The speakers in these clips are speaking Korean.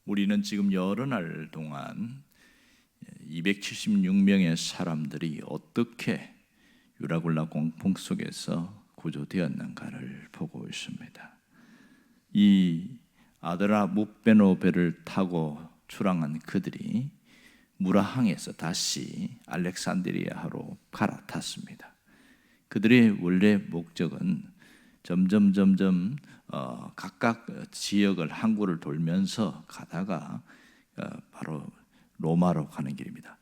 우리는 지금 여러 날 동안 276명의 사람들이 어떻게 유라굴라 공풍 속에서 구조되었는가를 보고 있습니다. 이 아드라 묵베노 배를 타고 출항한 그들이 무라항에서 다시 알렉산드리아로 갈아탔습니다. 그들의 원래 목적은 점점 각각 지역을 항구를 돌면서 가다가 바로 로마로 가는 길입니다.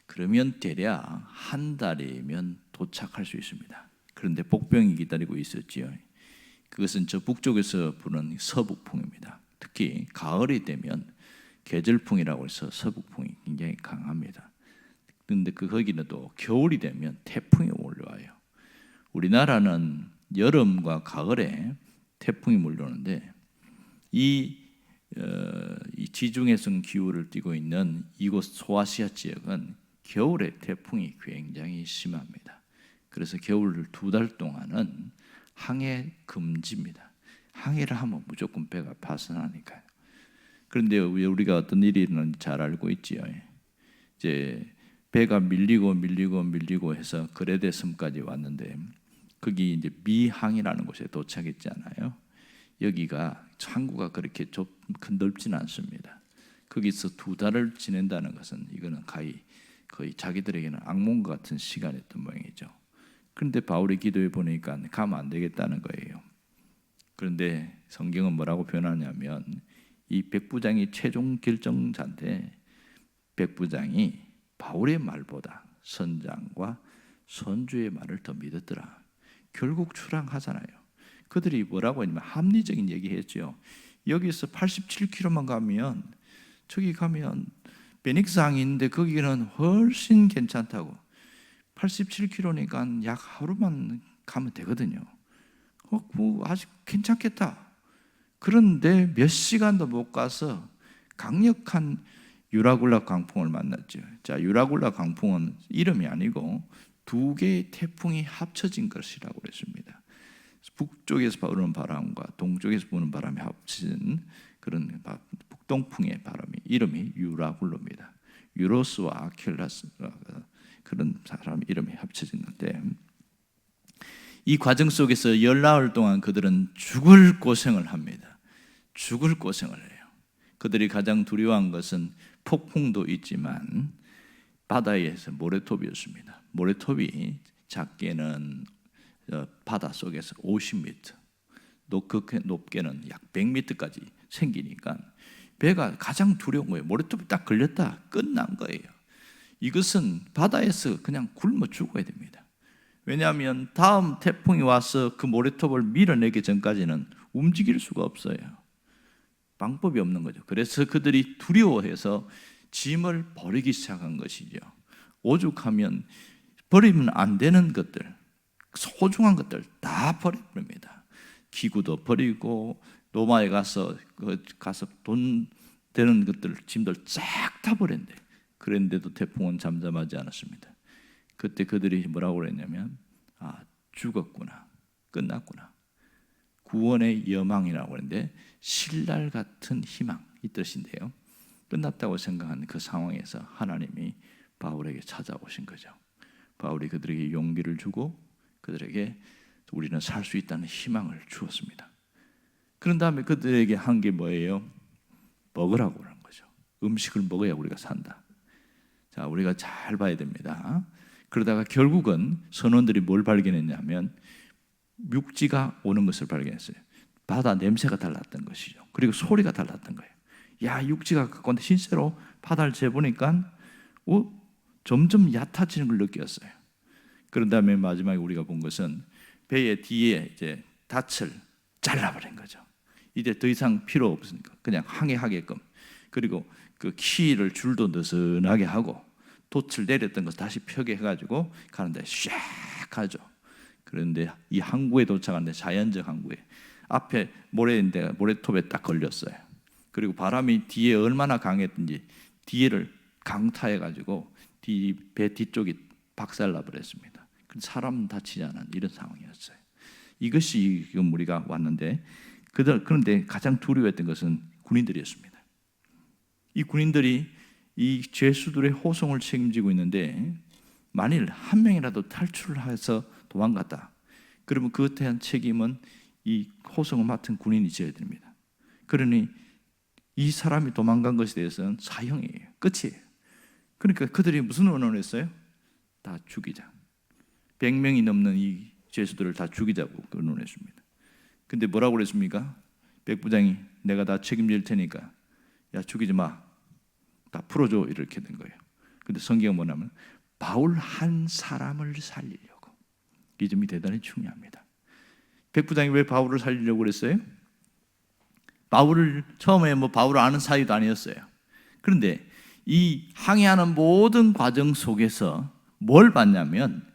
그러면 대략 한 달이면 도착할 수 있습니다. 그런데 복병이 기다리고 있었지요. 그것은 저 북쪽에서 부는 서북풍입니다. 특히 가을이 되면 계절풍이라고 해서 서북풍이 굉장히 강합니다. 그런데 거기는 또 겨울이 되면 태풍이 몰려와요. 우리나라는 여름과 가을에 태풍이 몰려오는데 이 지중해성 기후를 띠고 있는 이곳 소아시아 지역은 겨울에 태풍이 굉장히 심합니다. 그래서 겨울 2달 동안은 항해 금지입니다. 항해를 하면 무조건 배가 파손하니까요. 그런데 우리가 어떤 일이 있는지 잘 알고 있지요. 이제 배가 밀리고 해서 그레데 섬까지 왔는데 거기 이제 미항이라는 곳에 도착했잖아요. 여기가 항구가 그렇게 넓지는 않습니다. 거기서 2달을 지낸다는 것은 이거는 거의 자기들에게는 악몽과 같은 시간이었던 모양이죠. 그런데 바울이 기도해 보니까 가면 안 되겠다는 거예요. 그런데 성경은 뭐라고 표현하냐면 이 백부장이 최종 결정자인데 백부장이 바울의 말보다 선장과 선주의 말을 더 믿었더라. 결국 출항하잖아요. 그들이 뭐라고 하냐면 합리적인 얘기했죠. 여기서 87km만 가면 저기 가면 베닉스 항이 있는데 거기는 훨씬 괜찮다고. 87km니까 약 하루만 가면 되거든요. 뭐 아직 괜찮겠다. 그런데 몇 시간도 못 가서 강력한 유라굴라 강풍을 만났죠. 자, 유라굴라 강풍은 이름이 아니고 2개의 태풍이 합쳐진 것이라고 했습니다. 북쪽에서 부는 바람과 동쪽에서 부는 바람이 합친 그런 북동풍의 바람이 이름이 유라굴로입니다. 유로스와 아킬라스 그런 사람 이름이 합쳐졌는데 이 과정 속에서 열나흘 동안 그들은 죽을 고생을 합니다. 죽을 고생을 해요. 그들이 가장 두려워한 것은 폭풍도 있지만 바다에서 모래톱이었습니다. 모래톱이 작게는 바다 속에서 50m, 높게는 약 100m까지 생기니까 배가 가장 두려운 거예요. 모래톱이 딱 걸렸다 끝난 거예요. 이것은 바다에서 그냥 굶어 죽어야 됩니다. 왜냐하면 다음 태풍이 와서 그 모래톱을 밀어내기 전까지는 움직일 수가 없어요. 방법이 없는 거죠. 그래서 그들이 두려워해서 짐을 버리기 시작한 것이죠. 오죽하면 버리면 안 되는 것들, 소중한 것들 다 버려버립니다. 기구도 버리고 로마에 가서 돈 되는 것들, 짐들 쫙 다 버렸는데 그런데도 태풍은 잠잠하지 않았습니다. 그때 그들이 뭐라고 그랬냐면 죽었구나, 끝났구나. 구원의 여망이라고 하는데 신랄 같은 희망 이 뜻인데요. 끝났다고 생각한 그 상황에서 하나님이 바울에게 찾아오신 거죠. 바울이 그들에게 용기를 주고 그들에게 우리는 살 수 있다는 희망을 주었습니다. 그런 다음에 그들에게 한 게 뭐예요? 먹으라고 하는 거죠. 음식을 먹어야 우리가 산다. 자, 우리가 잘 봐야 됩니다. 그러다가 결국은 선원들이 뭘 발견했냐면 육지가 오는 것을 발견했어요. 바다 냄새가 달랐던 것이죠. 그리고 소리가 달랐던 거예요. 야, 육지가 가까운데 실제로 바다를 재보니까 점점 얕아지는 걸 느꼈어요. 그런 다음에 마지막에 우리가 본 것은 배의 뒤에 이제 닻을 잘라버린 거죠. 이제 더 이상 필요 없으니까 그냥 항해하게끔. 그리고 그 키를 줄도 느슨하게 하고 돛을 내렸던 것을 다시 펴게 해가지고 가는데 샥 가죠. 그런데 이 항구에 도착하는데 자연적 항구에 앞에 모래인데 모래톱에 딱 걸렸어요. 그리고 바람이 뒤에 얼마나 강했든지 뒤를 강타해가지고 배 뒤쪽이 박살나버렸습니다. 사람 다치지 않은 이런 상황이었어요. 이것이 지금 우리가 왔는데 그런데 가장 두려워했던 것은 군인들이었습니다. 이 군인들이 이 죄수들의 호송을 책임지고 있는데 만일 한 명이라도 탈출을 해서 도망갔다, 그러면 그것에 대한 책임은 이 호송을 맡은 군인이 져야 됩니다. 그러니 이 사람이 도망간 것에 대해서는 사형이에요. 끝이에요. 그러니까 그들이 무슨 원언을 했어요? 다 죽이자. 100명이 넘는 이 죄수들을 다 죽이자고 의논했습니다. 근데 뭐라고 그랬습니까? 백부장이 내가 다 책임질 테니까 야 죽이지 마, 다 풀어줘, 이렇게 된 거예요. 근데 성경은 뭐냐면 바울 한 사람을 살리려고. 이 점이 대단히 중요합니다. 백부장이 왜 바울을 살리려고 그랬어요? 바울을 처음에 바울을 아는 사이도 아니었어요. 그런데 이 항해하는 모든 과정 속에서 뭘 봤냐면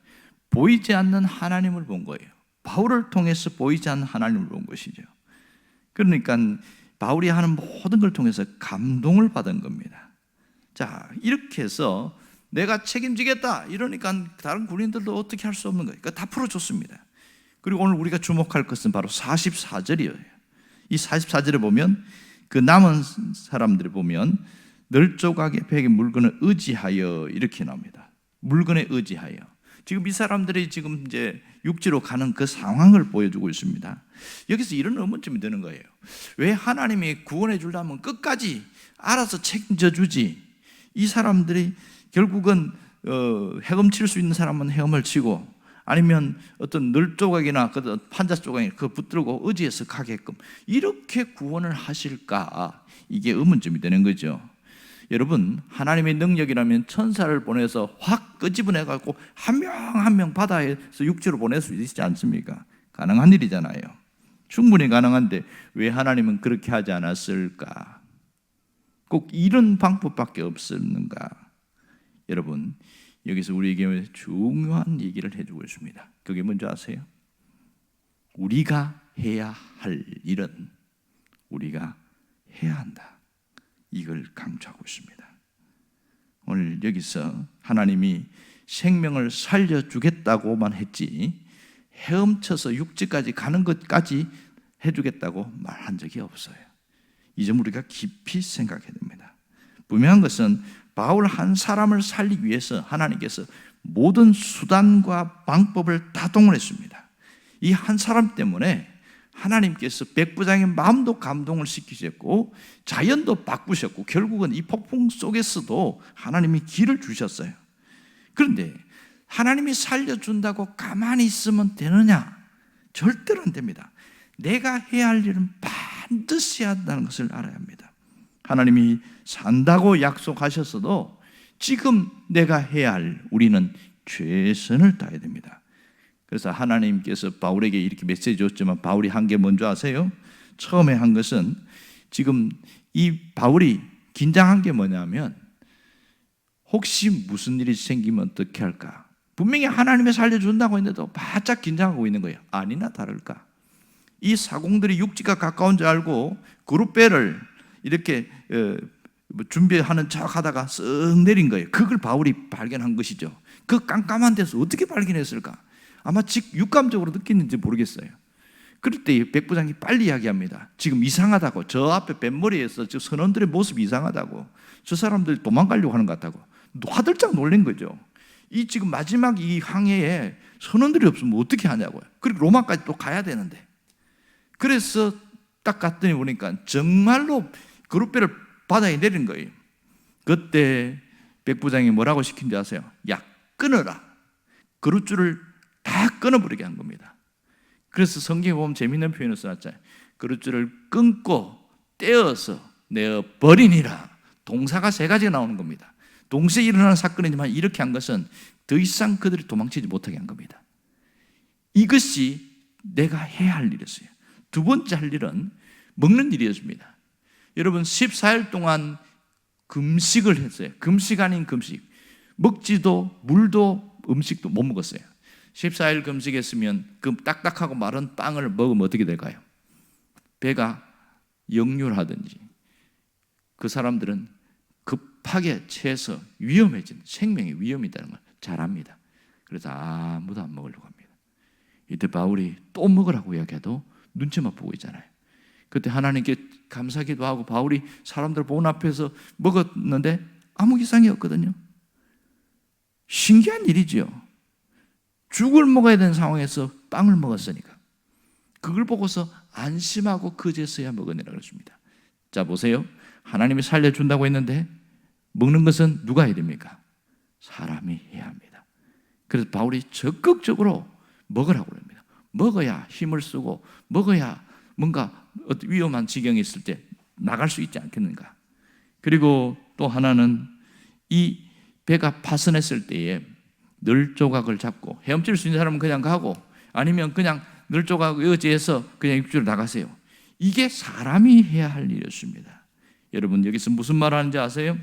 보이지 않는 하나님을 본 거예요. 바울을 통해서 보이지 않는 하나님을 본 것이죠. 그러니까 바울이 하는 모든 걸 통해서 감동을 받은 겁니다. 자, 이렇게 해서 내가 책임지겠다 이러니까 다른 군인들도 어떻게 할 수 없는 거예요. 그러니까 다 풀어줬습니다. 그리고 오늘 우리가 주목할 것은 바로 44절이에요. 이 44절에 보면 그 남은 사람들이 보면 널조각의 벽에 물건을 의지하여 이렇게 나옵니다. 물건에 의지하여. 지금 이 사람들이 지금 이제 육지로 가는 그 상황을 보여주고 있습니다. 여기서 이런 의문점이 드는 거예요. 왜 하나님이 구원해 주려면 끝까지 알아서 책임져 주지? 이 사람들이 결국은 헤엄칠 수 있는 사람은 헤엄을 치고 아니면 어떤 늘 조각이나 판자 조각이 그거 붙들고 의지해서 가게끔 이렇게 구원을 하실까? 이게 의문점이 되는 거죠. 여러분, 하나님의 능력이라면 천사를 보내서 확 끄집어내갖고 한 명 한 명 바다에서 육지로 보낼 수 있지 않습니까? 가능한 일이잖아요. 충분히 가능한데 왜 하나님은 그렇게 하지 않았을까? 꼭 이런 방법밖에 없었는가? 여러분, 여기서 우리에게 중요한 얘기를 해주고 있습니다. 그게 뭔지 아세요? 우리가 해야 할 일은 우리가 해야 한다. 이걸 강조하고 있습니다. 오늘 여기서 하나님이 생명을 살려주겠다고만 했지 헤엄쳐서 육지까지 가는 것까지 해주겠다고 말한 적이 없어요. 이 점 우리가 깊이 생각해야 됩니다. 분명한 것은 바울 한 사람을 살리기 위해서 하나님께서 모든 수단과 방법을 다 동원했습니다. 이 한 사람 때문에 하나님께서 백부장의 마음도 감동을 시키셨고 자연도 바꾸셨고 결국은 이 폭풍 속에서도 하나님이 길을 주셨어요. 그런데 하나님이 살려준다고 가만히 있으면 되느냐? 절대로 안 됩니다. 내가 해야 할 일은 반드시 해야 한다는 것을 알아야 합니다. 하나님이 산다고 약속하셨어도 지금 내가 해야 할 우리는 최선을 다해야 됩니다. 그래서 하나님께서 바울에게 이렇게 메시지 줬지만 바울이 한 게 뭔지 아세요? 처음에 한 것은 지금 이 바울이 긴장한 게 뭐냐면 혹시 무슨 일이 생기면 어떻게 할까? 분명히 하나님이 살려준다고 했는데도 바짝 긴장하고 있는 거예요. 아니나 다를까? 이 사공들이 육지가 가까운 줄 알고 그룹배를 이렇게 준비하는 척 하다가 쓱 내린 거예요. 그걸 바울이 발견한 것이죠. 그 깜깜한 데서 어떻게 발견했을까? 아마 육감적으로 느끼는지 모르겠어요. 그럴 때 백부장이 빨리 이야기합니다. 지금 이상하다고. 저 앞에 뱃머리에서 저 선원들의 모습이 이상하다고. 저 사람들이 도망가려고 하는 것 같다고. 화들짝 놀란 거죠. 이 지금 마지막 이 항해에 선원들이 없으면 어떻게 하냐고요. 그리고 로마까지 또 가야 되는데. 그래서 딱 갔더니 보니까 정말로 그룹배를 바다에 내린 거예요. 그때 백부장이 뭐라고 시킨지 아세요? 야, 끊어라. 그룹줄을 다 끊어버리게 한 겁니다. 그래서 성경에 보면 재미있는 표현을 써놨잖아요. 그룹줄을 끊고 떼어서 내어버리니라. 동사가 세 가지가 나오는 겁니다. 동시에 일어나는 사건이지만 이렇게 한 것은 더 이상 그들이 도망치지 못하게 한 겁니다. 이것이 내가 해야 할 일이었어요. 두 번째 할 일은 먹는 일이었습니다. 여러분 14일 동안 금식을 했어요. 금식 아닌 금식. 먹지도 물도 음식도 못 먹었어요. 14일 금식했으면 그 딱딱하고 마른 빵을 먹으면 어떻게 될까요? 배가 역류하든지 그 사람들은 급하게 체해서 위험해진 생명의 위험이 있다는 걸 잘 압니다. 그래서 아무도 안 먹으려고 합니다. 이때 바울이 또 먹으라고 이야기해도 눈치만 보고 있잖아요. 그때 하나님께 감사기도 하고 바울이 사람들 본 앞에서 먹었는데 아무 이상이 없거든요. 신기한 일이죠. 죽을 먹어야 되는 상황에서 빵을 먹었으니까 그걸 보고서 안심하고 그제서야 먹으니라 그랬습니다. 자 보세요. 하나님이 살려준다고 했는데 먹는 것은 누가 해야 됩니까? 사람이 해야 합니다. 그래서 바울이 적극적으로 먹으라고 합니다. 먹어야 힘을 쓰고 먹어야 뭔가 위험한 지경에 있을 때 나갈 수 있지 않겠는가. 그리고 또 하나는 이 배가 파선했을 때에 늘 조각을 잡고 헤엄칠 수 있는 사람은 그냥 가고 아니면 그냥 늘 조각 의지해서 그냥 육지로 나가세요. 이게 사람이 해야 할 일이었습니다. 여러분 여기서 무슨 말 하는지 아세요?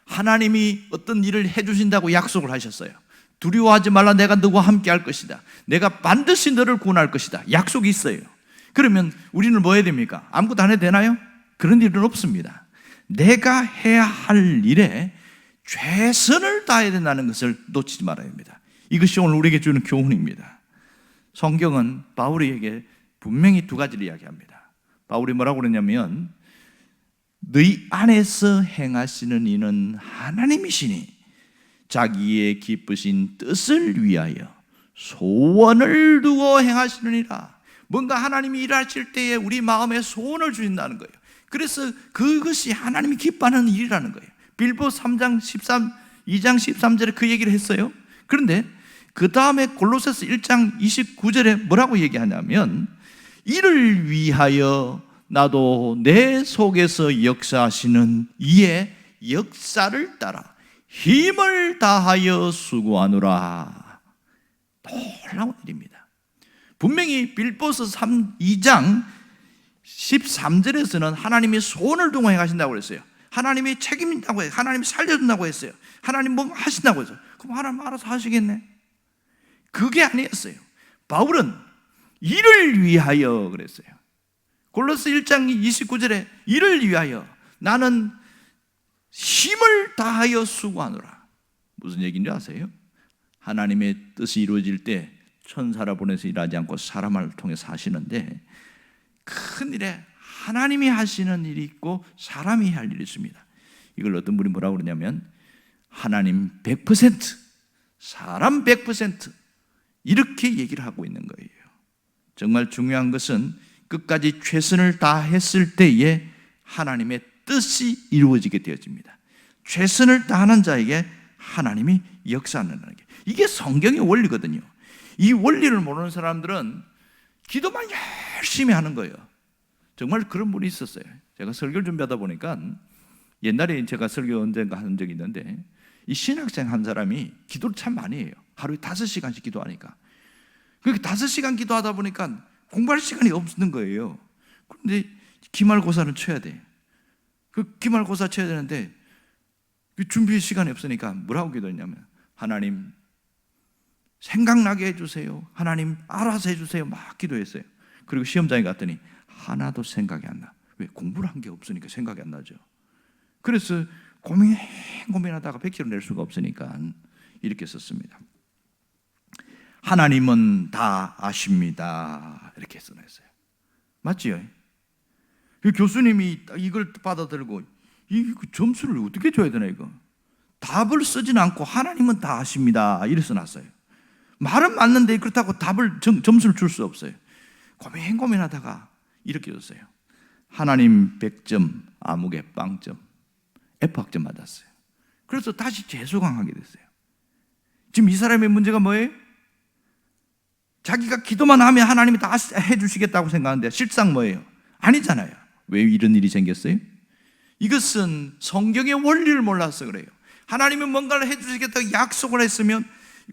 하나님이 어떤 일을 해주신다고 약속을 하셨어요. 두려워하지 말라, 내가 너와 함께 할 것이다. 내가 반드시 너를 구원할 것이다. 약속이 있어요. 그러면 우리는 뭐 해야 됩니까? 아무것도 안 해도 되나요? 그런 일은 없습니다. 내가 해야 할 일에 최선을 다해야 된다는 것을 놓치지 말아야 합니다. 이것이 오늘 우리에게 주는 교훈입니다. 성경은 바울에게 분명히 두 가지를 이야기합니다. 바울이 뭐라고 그러냐면 너희 안에서 행하시는 이는 하나님이시니 자기의 기쁘신 뜻을 위하여 소원을 두고 행하시느니라. 뭔가 하나님이 일하실 때에 우리 마음에 소원을 주신다는 거예요. 그래서 그것이 하나님이 기뻐하는 일이라는 거예요. 빌보 2장 13절에 그 얘기를 했어요. 그런데 그 다음에 골로새서 1장 29절에 뭐라고 얘기하냐면 이를 위하여 나도 내 속에서 역사하시는 이의 역사를 따라 힘을 다하여 수고하노라. 놀라운 일입니다. 분명히 빌보서 2장 13절에서는 하나님이 소원을 두고 행하신다고 그랬어요. 하나님이 책임진다고 했어요. 하나님이 살려준다고 했어요. 하나님 뭐 하신다고 했어요. 그럼 하나님 알아서 하시겠네. 그게 아니었어요. 바울은 이를 위하여 그랬어요. 골로새 1장 29절에 이를 위하여 나는 힘을 다하여 수고하노라. 무슨 얘기인지 아세요? 하나님의 뜻이 이루어질 때 천사를 보내서 일하지 않고 사람을 통해서 하시는데 큰일에 하나님이 하시는 일이 있고 사람이 할 일이 있습니다. 이걸 어떤 분이 뭐라고 그러냐면 하나님 100%, 사람 100% 이렇게 얘기를 하고 있는 거예요. 정말 중요한 것은 끝까지 최선을 다했을 때에 하나님의 뜻이 이루어지게 되어집니다. 최선을 다하는 자에게 하나님이 역사하는 게 이게 성경의 원리거든요. 이 원리를 모르는 사람들은 기도만 열심히 하는 거예요. 정말 그런 분이 있었어요. 제가 설교를 준비하다 보니까 옛날에 제가 설교 언젠가 한 적이 있는데 이 신학생 한 사람이 기도를 참 많이 해요. 하루에 5시간씩 기도하니까. 그렇게 5시간 기도하다 보니까 공부할 시간이 없는 거예요. 그런데 기말고사를 쳐야 돼. 그 기말고사 쳐야 되는데 준비 시간이 없으니까 뭐라고 기도했냐면 하나님 생각나게 해주세요. 하나님 알아서 해주세요. 막 기도했어요. 그리고 시험장에 갔더니 하나도 생각이 안 나. 왜? 공부를 한 게 없으니까 생각이 안 나죠. 그래서 고민하다가 백지를 낼 수가 없으니까 이렇게 썼습니다. 하나님은 다 아십니다. 이렇게 써놨어요. 맞지요? 그 교수님이 이걸 받아들고 이 점수를 어떻게 줘야 되나 이거? 답을 쓰지는 않고 하나님은 다 아십니다. 이렇게 써놨어요. 말은 맞는데 그렇다고 답을 점수를 줄 수 없어요. 고민하다가 이렇게 줬어요. 하나님 100점, 아무개 빵점, F학점 맞았어요. 그래서 다시 재수강하게 됐어요. 지금 이 사람의 문제가 뭐예요? 자기가 기도만 하면 하나님이 다 해주시겠다고 생각하는데 실상 뭐예요? 아니잖아요. 왜 이런 일이 생겼어요? 이것은 성경의 원리를 몰라서 그래요. 하나님은 뭔가를 해주시겠다고 약속을 했으면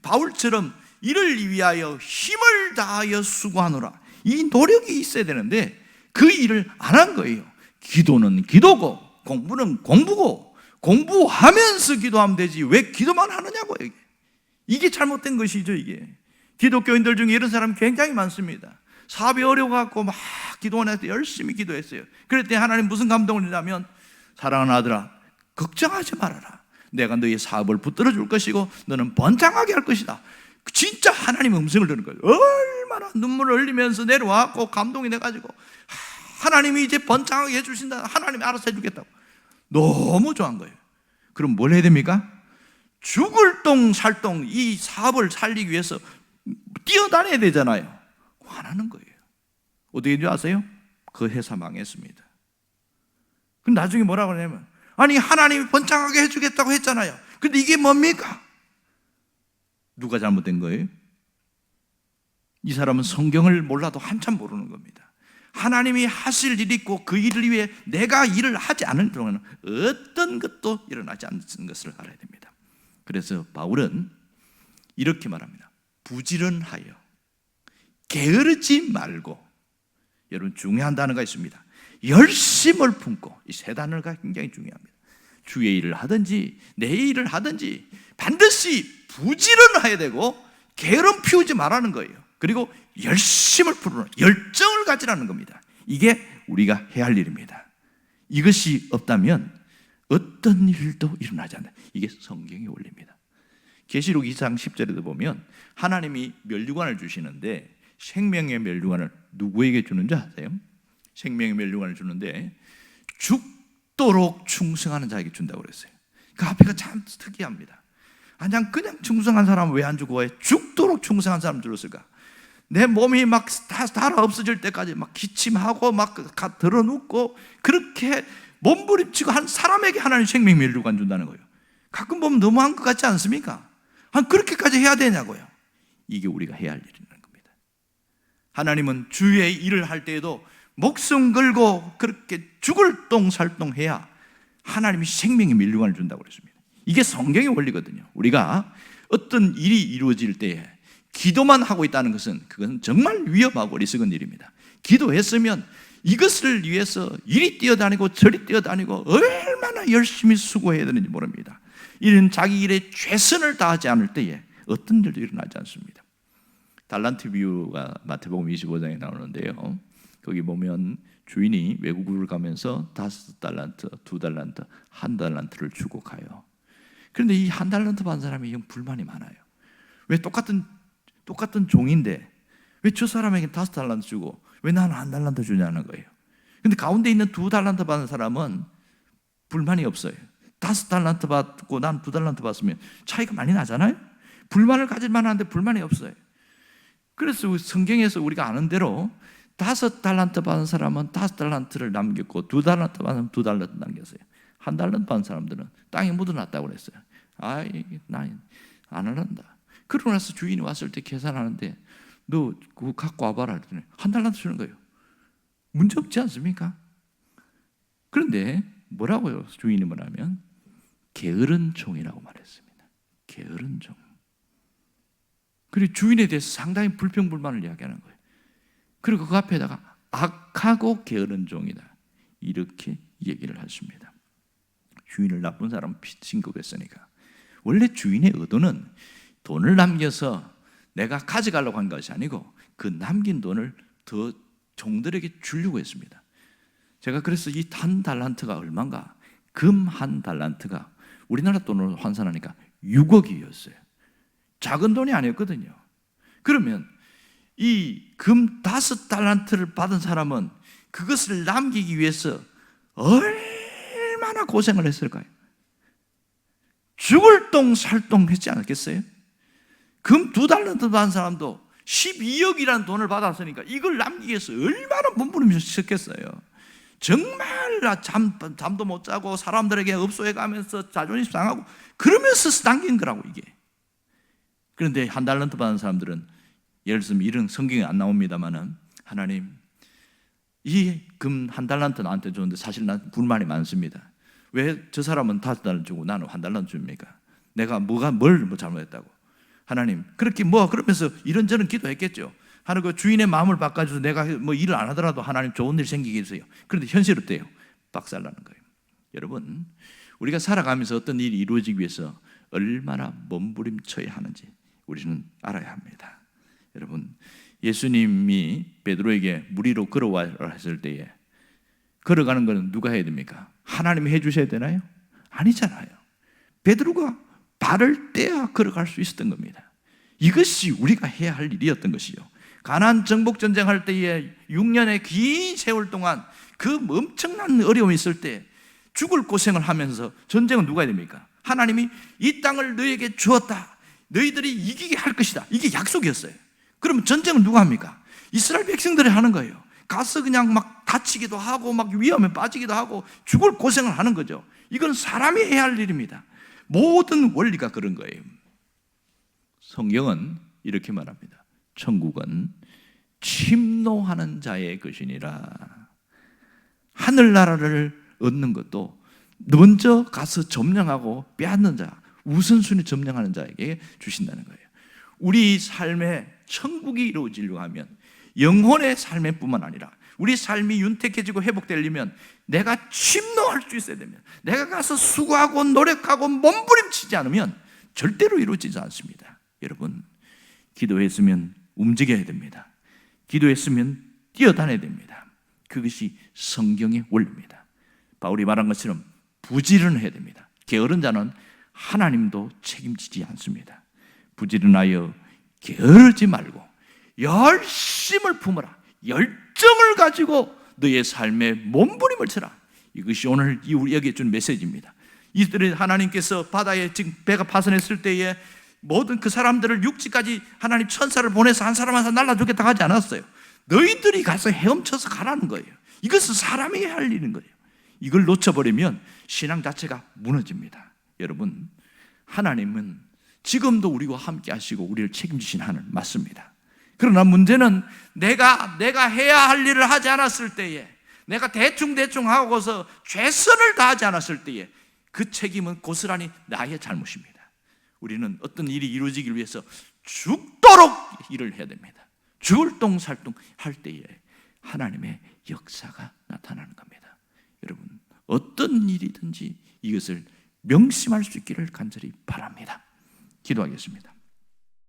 바울처럼 이를 위하여 힘을 다하여 수고하노라. 이 노력이 있어야 되는데 그 일을 안 한 거예요. 기도는 기도고 공부는 공부고 공부하면서 기도하면 되지 왜 기도만 하느냐고요. 이게 잘못된 것이죠. 이게 기독교인들 중에 이런 사람이 굉장히 많습니다. 사업이 어려워갖고 막 기도원에서 열심히 기도했어요. 그랬더니 하나님 무슨 감동을 주냐면 사랑하는 아들아 걱정하지 말아라. 내가 너의 사업을 붙들어 줄 것이고 너는 번창하게 할 것이다. 진짜 하나님의 음성을 듣는 거예요. 얼마나 눈물을 흘리면서 내려와갖고 감동이 돼가지고 하나님이 이제 번창하게 해주신다, 하나님이 알아서 해주겠다고 너무 좋아한 거예요. 그럼 뭘 해야 됩니까? 죽을 똥 살똥 이 사업을 살리기 위해서 뛰어다녀야 되잖아요. 화나는 거예요. 어떻게 된지 아세요? 그 회사 망했습니다. 그럼 나중에 뭐라고 하냐면, 아니 하나님이 번창하게 해주겠다고 했잖아요. 근데 이게 뭡니까? 누가 잘못된 거예요? 이 사람은 성경을 몰라도 한참 모르는 겁니다. 하나님이 하실 일이 있고 그 일을 위해 내가 일을 하지 않을 동안은 어떤 것도 일어나지 않는 것을 알아야 됩니다. 그래서 바울은 이렇게 말합니다. 부지런하여 게으르지 말고, 여러분 중요한 단어가 있습니다. 열심을 품고, 이 세 단어가 굉장히 중요합니다. 주의 일을 하든지 내 일을 하든지 반드시 부지런해야 되고 게으름 피우지 말라는 거예요. 그리고 열심을 품는, 열정을 가지라는 겁니다. 이게 우리가 해야 할 일입니다. 이것이 없다면 어떤 일도 일어나지 않는다. 이게 성경의 원리입니다. 계시록 2장 10절에도 보면 하나님이 면류관을 주시는데 생명의 면류관을 누구에게 주는지 아세요? 생명의 면류관을 주는데 죽도록 충성하는 자에게 준다고 그랬어요. 그 앞에가 참 특이합니다. 그냥 충성한 사람은 왜 안 주고 왜 죽도록 충성한 사람 줄었을까? 내 몸이 막 다 달아 없어질 때까지 막 기침하고 막 드러눕고 그렇게 몸부림치고 한 사람에게 하나님 생명 면류관 준다는 거예요. 가끔 보면 너무한 것 같지 않습니까? 그렇게까지 해야 되냐고요. 이게 우리가 해야 할 일이라는 겁니다. 하나님은 주의 일을 할 때에도 목숨 걸고 그렇게 죽을 똥살똥 해야 하나님이 생명의 면류관을 준다고 그랬습니다. 이게 성경의 원리거든요. 우리가 어떤 일이 이루어질 때에 기도만 하고 있다는 것은 그것은 정말 위험하고 어리석은 일입니다. 기도했으면 이것을 위해서 이리 뛰어다니고 저리 뛰어다니고 얼마나 열심히 수고해야 되는지 모릅니다. 이런 자기 일에 최선을 다하지 않을 때에 어떤 일도 일어나지 않습니다. 달란트 비유가 마태복음 25장에 나오는데요, 거기 보면 주인이 외국을 가면서 5달란트, 2달란트, 1달란트를 주고 가요. 그런데 이 1달란트 받은 사람이 불만이 많아요. 왜 똑같은 종인데 왜 저 사람에게 5달란트 주고 왜 나는 1달란트 주냐는 거예요. 근데 가운데 있는 2달란트 받은 사람은 불만이 없어요. 5달란트 받고 난 2달란트 받으면 차이가 많이 나잖아요. 불만을 가질 만한데 불만이 없어요. 그래서 성경에서 우리가 아는 대로 5달란트 받은 사람은 5달란트를 남겼고 2달란트 받은 사람은 2달란트 남겼어요. 1달란트 받은 사람들은 땅에 묻어놨다고 그랬어요. 난 안 한다. 그러고 나서 주인이 왔을 때 계산하는데 너 그거 갖고 와봐라 그랬더니 1달란트 주는 거예요. 문제 없지 않습니까? 그런데 뭐라고요? 주인이 뭐라면 게으른 종이라고 말했습니다. 게으른 종. 그리고 주인에 대해서 상당히 불평불만을 이야기하는 거예요. 그리고 그 앞에다가 악하고 게으른 종이다, 이렇게 얘기를 하십니다. 주인을 나쁜 사람 신고했으니까. 원래 주인의 의도는 돈을 남겨서 내가 가져가려고 한 것이 아니고 그 남긴 돈을 더 종들에게 주려고 했습니다. 제가 그래서 이 1달란트가 얼마인가? 금 1달란트가 우리나라 돈으로 환산하니까 6억이었어요. 작은 돈이 아니었거든요. 그러면 이 금 5달란트를 받은 사람은 그것을 남기기 위해서 얼마나 고생을 했을까요? 죽을 똥 살똥 했지 않았겠어요? 금 2달란트 받은 사람도 12억이라는 돈을 받았으니까 이걸 남기기 위해서 얼마나 몸부림쳤겠어요. 정말 잠도 못 자고 사람들에게 업소해 가면서 자존심 상하고 그러면서 남긴 거라고 이게. 그런데 1달란트 받은 사람들은 예를 들면 이런 성경에 안 나옵니다만은 하나님 이 금 1달란트 나한테 줬는데 사실 난 불만이 많습니다. 왜 저 사람은 5달란트 주고 나는 1달란트 줍니까? 내가 뭘 잘못했다고? 하나님 그렇게 그러면서 이런저런 기도했겠죠. 하나님 그 주인의 마음을 바꿔줘서 내가 일을 안 하더라도 하나님 좋은 일 생기게 해주세요. 그런데 현실 어때요? 박살나는 거예요. 여러분 우리가 살아가면서 어떤 일이 이루어지기 위해서 얼마나 몸부림쳐야 하는지 우리는 알아야 합니다. 여러분 예수님이 베드로에게 물 위로 걸어와라 했을 때에 걸어가는 것은 누가 해야 됩니까? 하나님이 해주셔야 되나요? 아니잖아요. 베드로가 발을 떼야 걸어갈 수 있었던 겁니다. 이것이 우리가 해야 할 일이었던 것이요. 가나안 정복 전쟁할 때에 6년의 긴 세월 동안 그 엄청난 어려움이 있을 때 죽을 고생을 하면서 전쟁은 누가 해야 됩니까? 하나님이 이 땅을 너희에게 주었다, 너희들이 이기게 할 것이다, 이게 약속이었어요. 그러면 전쟁은 누가 합니까? 이스라엘 백성들이 하는 거예요. 가서 그냥 막 다치기도 하고 막 위험에 빠지기도 하고 죽을 고생을 하는 거죠. 이건 사람이 해야 할 일입니다. 모든 원리가 그런 거예요. 성경은 이렇게 말합니다. 천국은 침노하는 자의 것이니라. 하늘나라를 얻는 것도 먼저 가서 점령하고 빼앗는 자, 우선순위 점령하는 자에게 주신다는 거예요. 우리 삶에 천국이 이루어지려고 하면 영혼의 삶에 뿐만 아니라 우리 삶이 윤택해지고 회복되려면 내가 침노할 수 있어야 되면, 내가 가서 수고하고 노력하고 몸부림치지 않으면 절대로 이루어지지 않습니다. 여러분, 기도했으면 움직여야 됩니다. 기도했으면 뛰어다녀야 됩니다. 그것이 성경의 원리입니다. 바울이 말한 것처럼 부지런해야 됩니다. 게으른 자는 하나님도 책임지지 않습니다. 부지런하여 게으르지 말고 열심을 품어라. 열정을 가지고 너의 삶에 몸부림을 쳐라. 이것이 오늘 우리에게 준 메시지입니다. 이들이 하나님께서 바다에 지금 배가 파손했을 때에 모든 그 사람들을 육지까지 하나님 천사를 보내서 한 사람 한 사람 날라주겠다 하지 않았어요. 너희들이 가서 헤엄쳐서 가라는 거예요. 이것은 사람이 해야 할 일인 거예요. 이걸 놓쳐버리면 신앙 자체가 무너집니다. 여러분, 하나님은 지금도 우리와 함께 하시고 우리를 책임지신 하나님 맞습니다. 그러나 문제는 내가 해야 할 일을 하지 않았을 때에, 내가 대충 하고서 최선을 다하지 않았을 때에 그 책임은 고스란히 나의 잘못입니다. 우리는 어떤 일이 이루어지기 위해서 죽도록 일을 해야 됩니다. 죽을 똥살똥 할 때에 하나님의 역사가 나타나는 겁니다. 여러분, 어떤 일이든지 이것을 명심할 수 있기를 간절히 바랍니다. 기도하겠습니다.